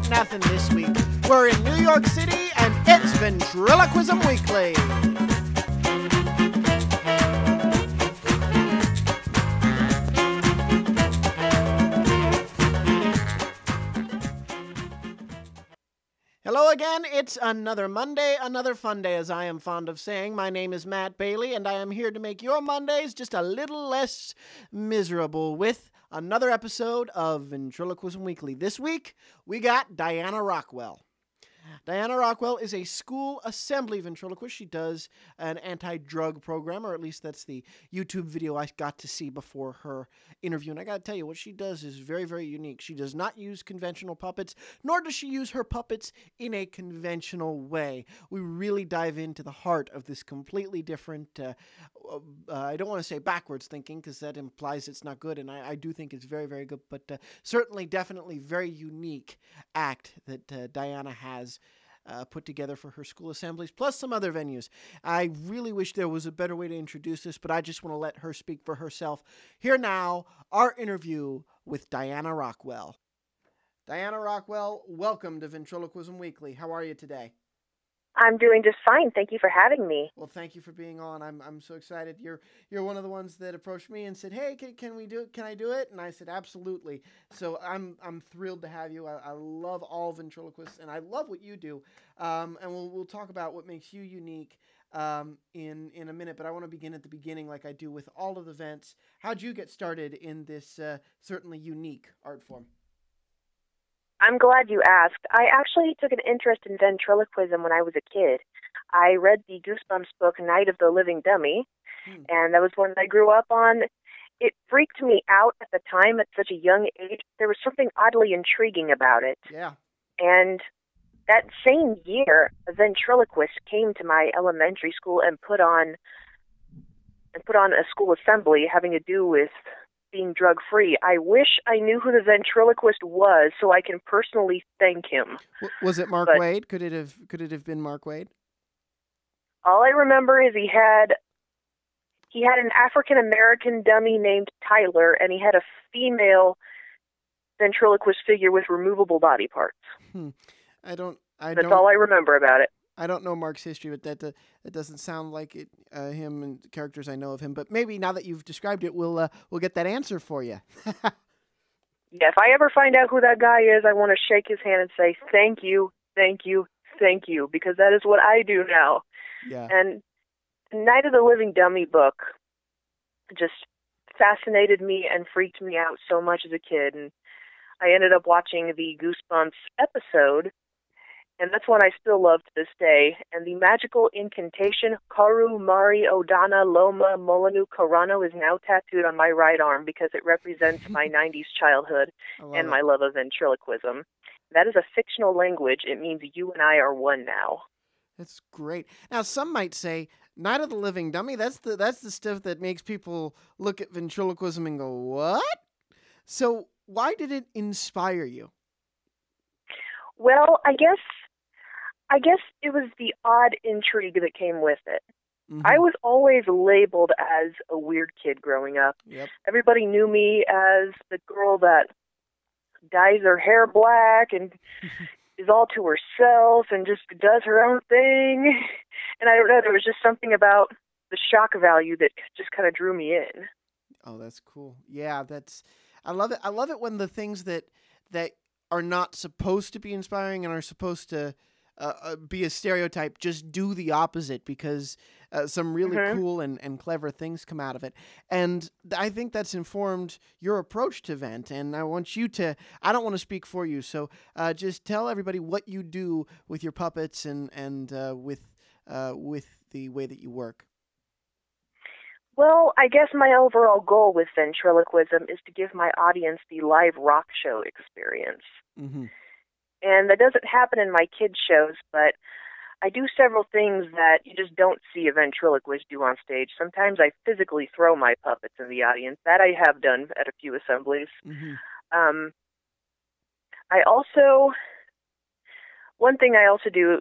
nothing this week. We're in New York City, and it's Ventriloquism Weekly. Hello again, it's another Monday, another fun day, as I am fond of saying. My name is Matt Bailey, and I am here to make your Mondays just a little less miserable with another episode of Ventriloquism Weekly. This week, we got Diana Rockwell. Diana Rockwell is a school assembly ventriloquist. She does an anti-drug program, or at least that's the YouTube video I got to see before her interview. And I got to tell you, what she does is very, very unique. She does not use conventional puppets, nor does she use her puppets in a conventional way. We really dive into the heart of this completely different, I don't want to say backwards thinking, because that implies it's not good, and I do think it's very, very good, but certainly, definitely very unique act that Diana has put together for her school assemblies, plus some other venues. I really wish there was a better way to introduce this, but I just want to let her speak for herself. Here now, our interview with Diana Rockwell. Diana Rockwell, welcome to Ventriloquism Weekly. How are you today? I'm doing just fine. Thank you for having me. Well, thank you for being on. I'm so excited. You're one of the ones that approached me and said, "Hey, can we do it? Can I do it?" And I said, "Absolutely." So I'm thrilled to have you. I love all ventriloquists, and I love what you do. And we'll talk about what makes you unique in a minute. But I want to begin at the beginning, like I do with all of the vents. How'd you get started in this certainly unique art form? I'm glad you asked. I actually took an interest in ventriloquism when I was a kid. I read the Goosebumps book, Night of the Living Dummy, and that was one that I grew up on. It freaked me out at the time at such a young age. There was something oddly intriguing about it. Yeah. And that same year, a ventriloquist came to my elementary school and put on a school assembly having to do with being drug-free. I wish I knew who the ventriloquist was so I can personally thank him. Was it Mark Wade? Could it have been Mark Wade? All I remember is he had an African-American dummy named Tyler, and he had a female ventriloquist figure with removable body parts. That's all I remember about it. I don't know Mark's history, but that doesn't sound like it. Him and the characters I know of him. But maybe now that you've described it, we'll get that answer for you. Yeah, if I ever find out who that guy is, I want to shake his hand and say thank you, thank you, thank you, because that is what I do now. Yeah. And the Night of the Living Dummy book just fascinated me and freaked me out so much as a kid, and I ended up watching the Goosebumps episode. And that's one I still love to this day. And the magical incantation, Karu Mari Odana Loma Molanu Karano, is now tattooed on my right arm because it represents my 90s childhood and my love of ventriloquism. That is a fictional language. It means you and I are one now. That's great. Now, some might say, Night of the Living Dummy, that's the stuff that makes people look at ventriloquism and go, what? So why did it inspire you? Well, I guess it was the odd intrigue that came with it. Mm-hmm. I was always labeled as a weird kid growing up. Yep. Everybody knew me as the girl that dyes her hair black and is all to herself and just does her own thing. And I don't know, there was just something about the shock value that just kind of drew me in. Oh, that's cool. Yeah, I love it. I love it when the things that are not supposed to be inspiring and are supposed to be a stereotype just do the opposite, because some really cool and clever things come out of it. And I think that's informed your approach to Vent. And I want you to, I don't want to speak for you, so just tell everybody what you do with your puppets and with the way that you work. Well, I guess my overall goal with ventriloquism is to give my audience the live rock show experience. Mm-hmm. And that doesn't happen in my kids' shows, but I do several things that you just don't see a ventriloquist do on stage. Sometimes I physically throw my puppets in the audience. That I have done at a few assemblies. Mm-hmm. One thing I also do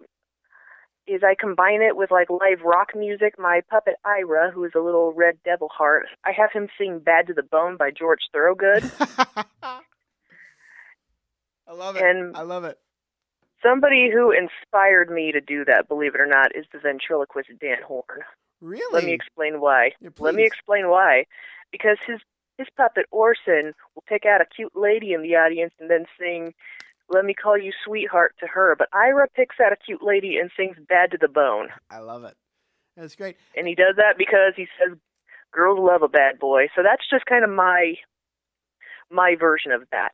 is I combine it with like live rock music. My puppet Ira, who is a little red devil heart, I have him sing "Bad to the Bone" by George Thorogood. I love it. I love it. Somebody who inspired me to do that, believe it or not, is the ventriloquist Dan Horn. Let me Really? explain why. Yeah, Let me please. explain why. Because his puppet Orson will pick out a cute lady in the audience and then sing "Let Me Call You Sweetheart" to her. But Ira picks out a cute lady and sings "Bad to the Bone." I love it. That's great. And he does that because he says girls love a bad boy. So that's just kind of my version of that.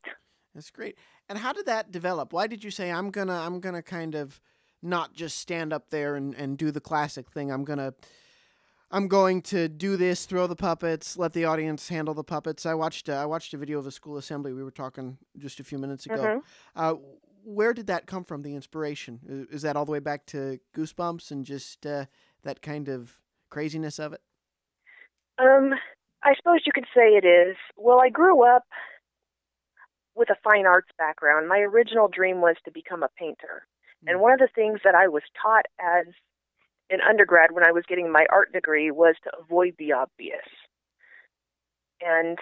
That's great. And how did that develop? Why did you say I'm gonna kind of not just stand up there and do the classic thing. I'm going to do this, throw the puppets, let the audience handle the puppets. I watched a video of a school assembly. We were talking just a few minutes ago. Hmm. Uh, where did that come from? The inspiration is that all the way back to Goosebumps and just that kind of craziness of it. I suppose you could say it is. Well, I grew up with a fine arts background. My original dream was to become a painter. And one of the things that I was taught as an undergrad when I was getting my art degree was to avoid the obvious. And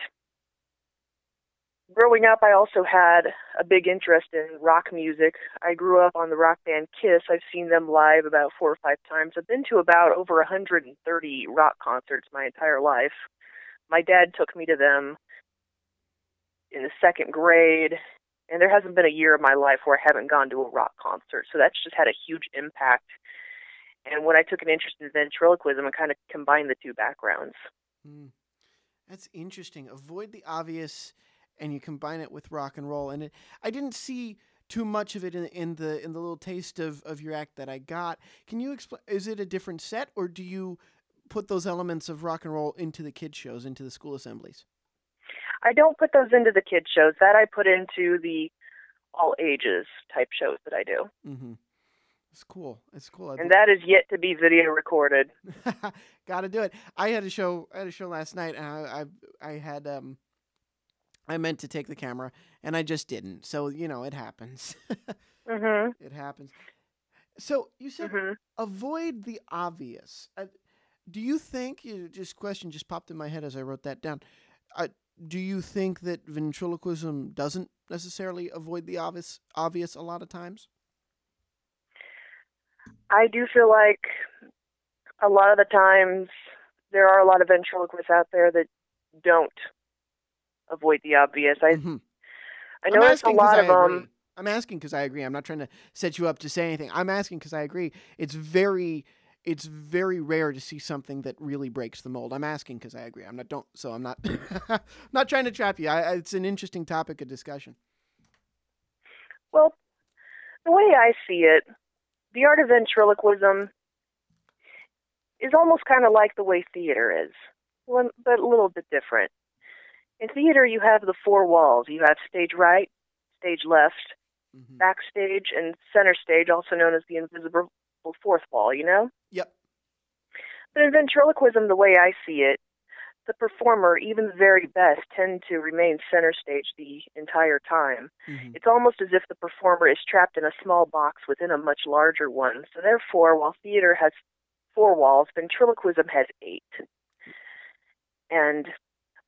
growing up, I also had a big interest in rock music. I grew up on the rock band Kiss. I've seen them live about 4 or 5 times. I've been to about over 130 rock concerts my entire life. My dad took me to them in the second grade, and there hasn't been a year of my life where I haven't gone to a rock concert. So that's just had a huge impact. And when I took an interest in ventriloquism, I kind of combined the two backgrounds. Mm. That's interesting. Avoid the obvious, and you combine it with rock and roll. And I didn't see too much of it in the little taste of your act that I got. Can you explain? Is it a different set, or do you put those elements of rock and roll into the kids shows, into the school assemblies? I don't put those into the kids shows. That I put into the all ages type shows that I do. Mm-hmm. It's cool. It's cool. And that is yet to be video recorded. Got to do it. I had a show. I had a show last night, and I had I meant to take the camera, and I just didn't. So it happens. Mhm. It happens. So you said Mhm. avoid the obvious. Do you think? Just question just popped in my head as I wrote that down. Uh, do you think that ventriloquism doesn't necessarily avoid the obvious a lot of times? I do feel like a lot of the times there are a lot of ventriloquists out there that don't avoid the obvious. Hmm. I I'm notice a asking because lot I of them. agree. I'm asking because I agree. I'm not trying to set you up to say anything. I'm asking because I agree. It's very rare to see something that really breaks the mold. I'm asking because I agree. I'm not not trying to trap you. It's an interesting topic of discussion. Well, the way I see it, the art of ventriloquism is almost kind of like the way theater is, but a little bit different. In theater, you have the 4 walls. You have stage right, stage left, Hmm. backstage, and center stage, also known as the invisible 4th wall, you know? Yep. But in ventriloquism, the way I see it, the performer, even the very best, tend to remain center stage the entire time. Hmm. It's almost as if the performer is trapped in a small box within a much larger one. So therefore, while theater has 4 walls, ventriloquism has 8. And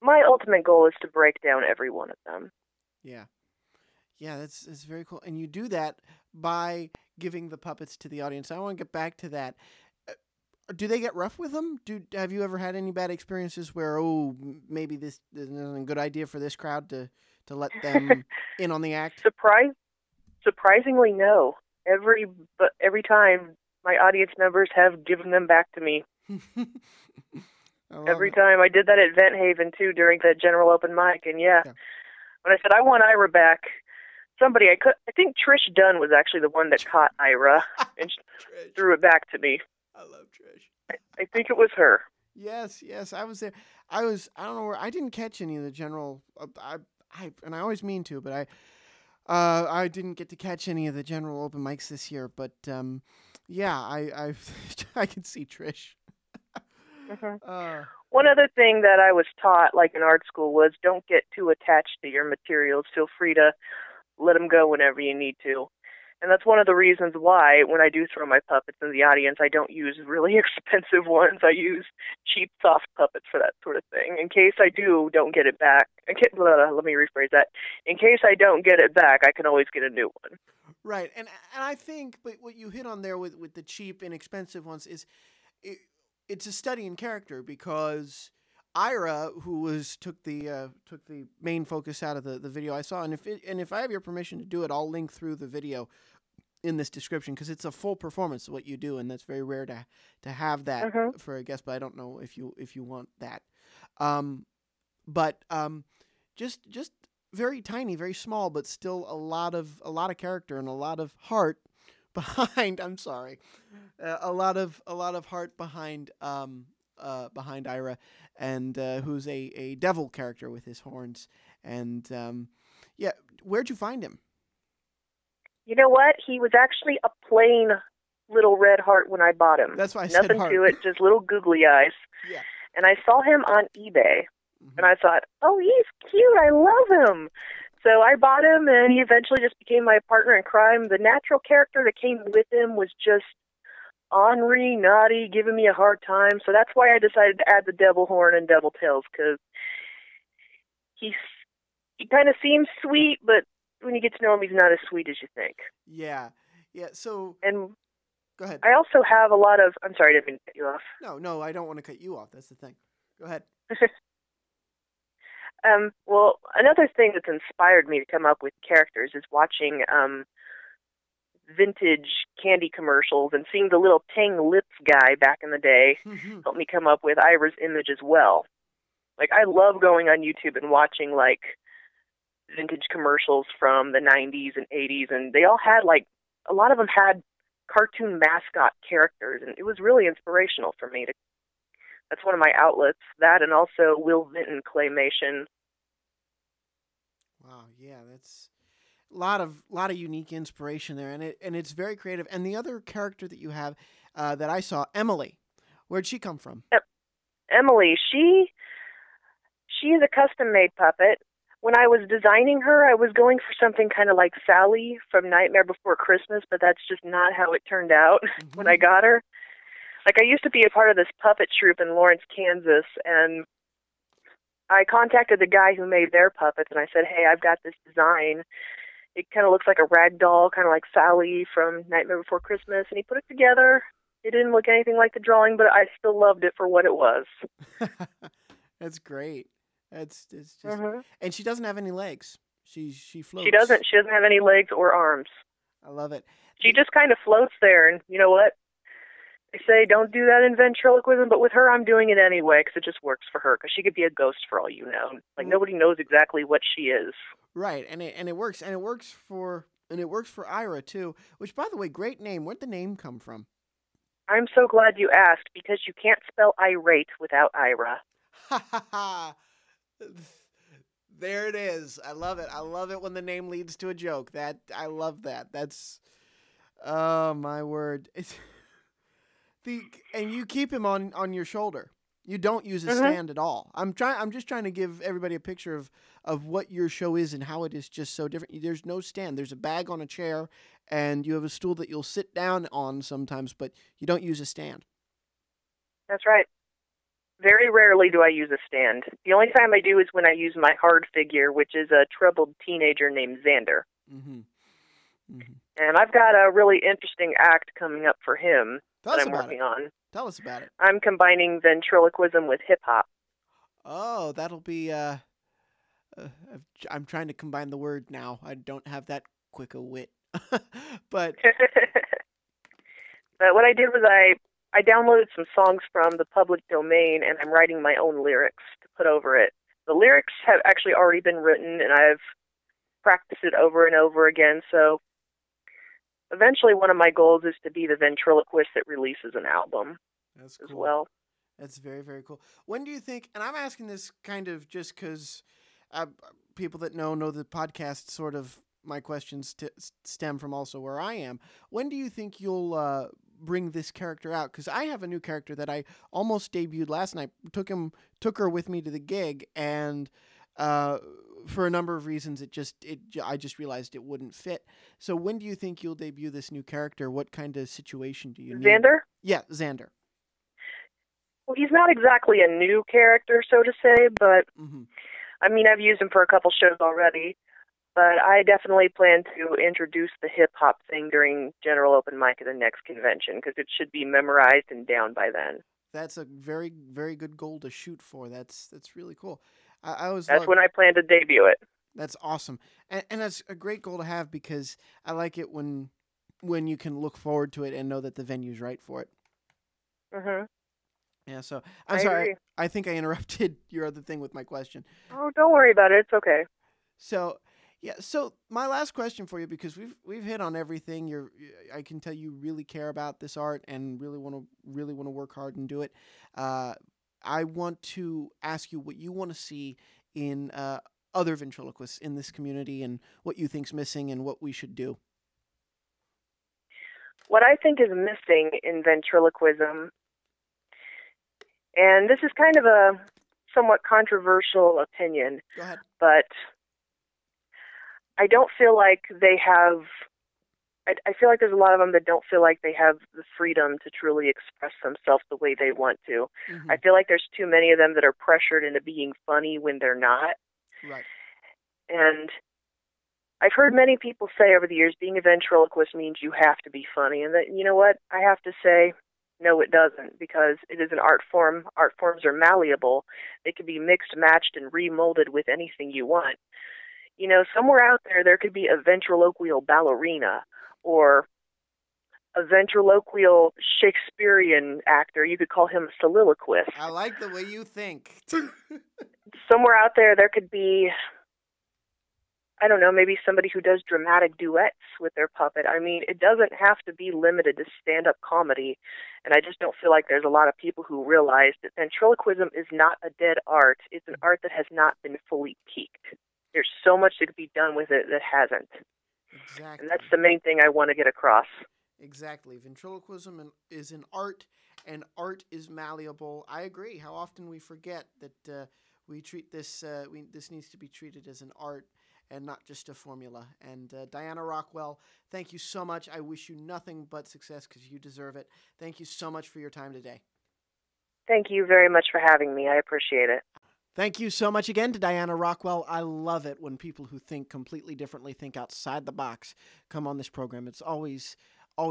my ultimate goal is to break down every one of them. Yeah. Yeah, that's very cool. And you do that by giving the puppets to the audience. I want to get back to that. Uh, Do they get rough with them? Have you ever had any bad experiences where maybe this isn't a good idea for this crowd to let them in on the act? Surprise, Surprisingly, no. Every time my audience members have given them back to me. I love Every it. time I did that at Vent Haven too during the general open mic, and yeah, Yeah. when I said I want Ira back, I think Trish Dunn was actually the one that caught Ira and Trish. threw it back to me. I love Trish. I think it was her. Yes, yes, I was there. I don't know where I didn't catch any of the general. And I always mean to, but I didn't get to catch any of the general open mics this year. But yeah, I I can see Trish. Hmm. Uh, One other thing that I was taught, like in art school, was don't get too attached to your materials. Feel free to let them go whenever you need to. And that's one of the reasons why, when I do throw my puppets in the audience, I don't use really expensive ones. I use cheap, soft puppets for that sort of thing. In case I don't get it back, let me rephrase that. In case I don't get it back, I can always get a new one. Right, and I think, but what you hit on there with the cheap, inexpensive ones is it, it's a study in character because Ira, who took the main focus out of the video I saw, and if I have your permission to do it, I'll link through the video in this description because it's a full performance of what you do, and that's very rare to have that Mhm. for a guest. But I don't know if you want that. Um, but just very tiny, very small, but still a lot of character and a lot of heart behind. I'm sorry, a lot of heart behind Ira, and who's a devil character with his horns. And yeah, where'd you find him? You know what? He was actually a plain little red heart when I bought him. That's why I said Nothing heart. to it, just little googly eyes. Yeah. And I saw him on eBay, Mm-hmm. and I thought, oh, he's cute. I love him. So I bought him, and he eventually just became my partner in crime. The natural character that came with him was just ornery, naughty, giving me a hard time. So that's why I decided to add the devil horn and devil tails, because he kind of seems sweet, but when you get to know him, he's not as sweet as you think. Yeah. Yeah. So And go ahead. I also have a lot of. I'm sorry, I didn't mean to cut you off. No, I don't want to cut you off. That's the thing. Go ahead. Well, another thing that's inspired me to come up with characters is watching vintage candy commercials and seeing the little Tang Lips guy back in the day help me come up with Ira's image as well. Like, I love going on YouTube and watching, like, vintage commercials from the 90s and 80s, and they all had, like, a lot of them had cartoon mascot characters, and it was really inspirational for me. That's one of my outlets, that and also Will Vinton claymation. Wow. Yeah, that's a lot of unique inspiration there, and it's very creative. And the other character that you have that I saw, Emily, where'd she come from? Emily, she is a custom-made puppet. When I was designing her, I was going for something kind of like Sally from Nightmare Before Christmas, but that's just not how it turned out when I got her. Like, I used to be a part of this puppet troupe in Lawrence, Kansas, and I contacted the guy who made their puppets, and I said, hey, I've got this design. It kind of looks like a rag doll, kind of like Sally from Nightmare Before Christmas, and he put it together. It didn't look anything like the drawing, but I still loved it for what it was. That's great. It's just, and she doesn't have any legs. She floats. She doesn't have any legs or arms. I love it. She just kind of floats there, and you know what? They say don't do that in ventriloquism, but with her, I'm doing it anyway because it just works for her. Because she could be a ghost for all you know. Like nobody knows exactly what she is. Right, and it works, and it works for Ira too. Which, by the way, great name. Where'd the name come from? I'm so glad you asked because you can't spell irate without Ira. Ha ha ha! There it is. I love it. I love it when the name leads to a joke. I love that. That's oh my word. It's and you keep him on your shoulder. You don't use a stand at all. I'm just trying to give everybody a picture of what your show is and how it is just so different. There's no stand. There's a bag on a chair, and you have a stool that you'll sit down on sometimes, but you don't use a stand. That's right. Very rarely do I use a stand. The only time I do is when I use my hard figure, which is a troubled teenager named Xander. And I've got a really interesting act coming up for him that I'm working on. Tell us about it. I'm combining ventriloquism with hip-hop. Oh, that'll be... I'm trying to combine the word now. I don't have that quick a wit. But... But what I did was I downloaded some songs from the public domain, and I'm writing my own lyrics to put over it. The lyrics have actually already been written, and I've practiced it over and over again, so eventually one of my goals is to be the ventriloquist that releases an album. That's cool. As well. That's very, very cool. When do you think, and I'm asking this kind of just because people that know the podcast sort of, my questions stem from also where I am. When do you think you'll bring this character out? Because I have a new character that I almost debuted last night. Took her with me to the gig, and for a number of reasons, I just realized it wouldn't fit. So when do you think you'll debut this new character? What kind of situation do you need? Xander? Yeah, Xander. Well, he's not exactly a new character, so to say, but I mean, I've used him for a couple shows already. But I definitely plan to introduce the hip-hop thing during general open mic at the next convention, because it should be memorized and down by then. That's a very, very good goal to shoot for. That's really cool. I always That's love. when I plan to debut it. That's awesome, and that's a great goal to have because I like it when you can look forward to it and know that the venue's right for it. Mhm. Yeah. So I'm I sorry. agree. I think I interrupted your other thing with my question. Oh, don't worry about it. It's okay. So yeah. So my last question for you, because we've hit on everything. I can tell you really care about this art and really want to work hard and do it. Uh, I want to ask you what you want to see in other ventriloquists in this community and what you think's missing and what we should do. What I think is missing in ventriloquism, and this is kind of a somewhat controversial opinion, Go ahead. but I don't feel like they have. I feel like there's a lot of them that don't feel like they have the freedom to truly express themselves the way they want to. Mm-hmm. I feel like there's too many of them that are pressured into being funny when they're not. Right. And I've heard many people say over the years being a ventriloquist means you have to be funny. And that, you know what? I have to say, no, it doesn't, because it is an art form. Art forms are malleable. They can be mixed, matched, and remolded with anything you want. You know, somewhere out there could be a ventriloquial ballerina or a ventriloquial Shakespearean actor. You could call him a soliloquist. I like the way you think. Somewhere out there could be, I don't know, maybe somebody who does dramatic duets with their puppet. I mean, it doesn't have to be limited to stand-up comedy, and I just don't feel like there's a lot of people who realize that ventriloquism is not a dead art. It's an art that has not been fully peaked. There's so much that could be done with it that hasn't. Exactly. And that's the main thing I want to get across. Exactly. Ventriloquism is an art, and art is malleable. I agree. How often we forget that we treat this, this needs to be treated as an art and not just a formula. And Diana Rockwell, thank you so much. I wish you nothing but success because you deserve it. Thank you so much for your time today. Thank you very much for having me. I appreciate it. Thank you so much again to Diana Rockwell. I love it when people who think completely differently, think outside the box, come on this program. It's always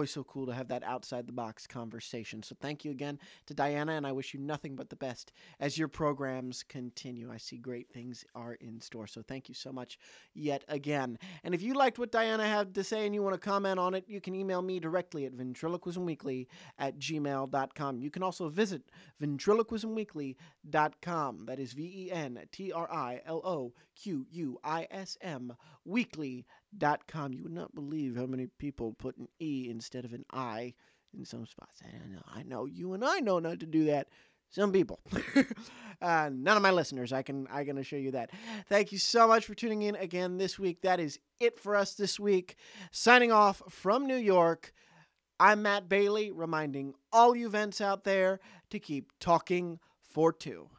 so cool to have that outside the box conversation. So thank you again to Diana, and I wish you nothing but the best as your programs continue. I see great things are in store. So thank you so much yet again. And if you liked what Diana had to say and you want to comment on it, you can email me directly at ventriloquismweekly@gmail.com. You can also visit ventriloquismweekly.com. That is VENTRILOQUISM weekly.com. You would not believe how many people put an E instead of an I in some spots. I know you and I know not to do that. Some people. None of my listeners, I can assure you that. Thank you so much for tuning in again this week. That is it for us this week. Signing off from New York, I'm Matt Bailey, reminding all you vents out there to keep talking for two.